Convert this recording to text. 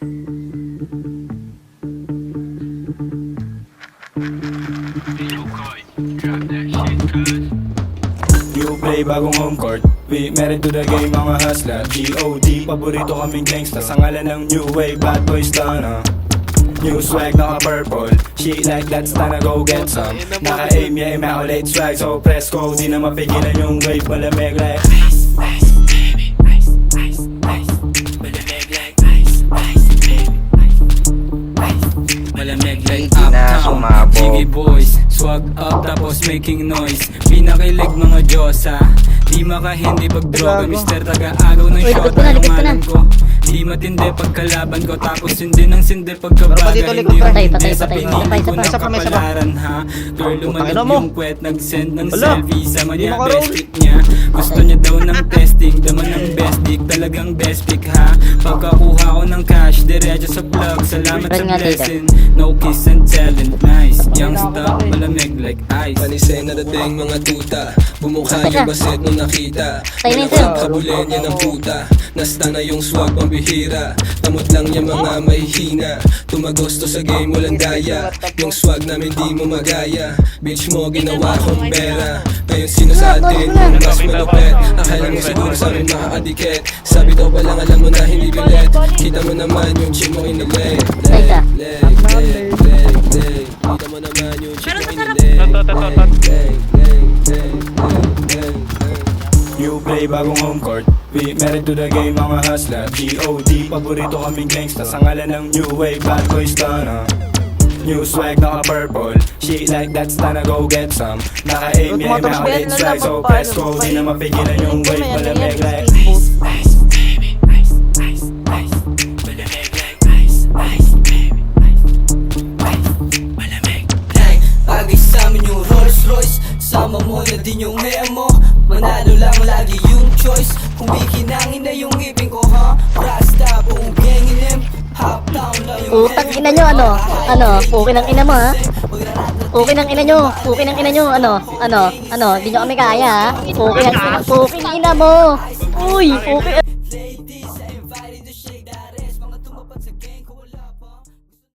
You play bagong home court. We married to the game, mga hustler. G.O.D. Paborito kaming gangsta. Sa ngalan ng new wave, bad boys tana. New swag, naka-purple. Shit like that's time go get some. Naka-aim, yeah, immaculate swag. So press go, di na mapigilan yung wave. Malamig like ice, ice, baby. Ice, ice, ice. Malamig like ice, ice, baby. Ice, ice. Malamig like uptown. Jiggy boys, swag up tapos making noise. Pinakilig mga Diyosa. Di makahindi pag droga. Mr. Taga-agaw ng shot ang ngalan ko. Di matindi pagkalaban ko. Tapos hindi ng sindi pagkabaga. Hindi hindi sa pinili ko ng kapalaran ha. Girl lumanag yung kwet. Nag-send ng selfie sa manya best pick niya. Gusto niya daw ng testing. Daman ng best dick. Talagang best pick ha. Pagkakuha ko ng cash diretso sa plug. Salamat sa blessing. No kiss and telling. Nice. Youngsta malamig like ice. Panisay na dating mga tuta. Bumukha yung baset nung nakita. Nakapabulin niya ng puta. Nasta na yung swag pambihira. Tamot lang yung mga mahihina. Tumagosto sa game walang daya. Yung swag namin di mo magaya. Bitch mo ginawa kong pera. Ngayon sino sa atin yung mas malupet. Akala mo siguro sa amin makakadikit. Sabi daw pa lang alam mo na hindi bilet. Kita mo naman yung chick mo inileg. Leg, leg, leg, leg, leg. Kita mo naman yung chick mo inileg. You play bagong home court. We married to the game, mga hustler. G.O.D. Paborito kaming gangsta. Sa ngalan ng new wave, bad boys tana. New swag, naka-purple. Shit like that's time go get some. Naka-aim, yeah, immaculate swag. So press go, di na mapigilan yung wave. Malamig like ice, ice, baby. Ice, ice, ice. Malamig like ice, ice, baby. Ice, ice. Malamig like Bagay sa amin yung Rolls Royce. Sama mo na din yung hair mo. Manalo lang lagi yung choice. Kung bikinangin na yung ngipin ko ha. Rasta buong gangin Hop down lang yung Putang ina nyo, ano? Ano? Pukin ang ina mo, ha? Pukin ang ina nyo. Pukin ang ina nyo, ano? Ano? Di nyo kami kaya, ha? Pukin ang ina mo. Uy, pukin.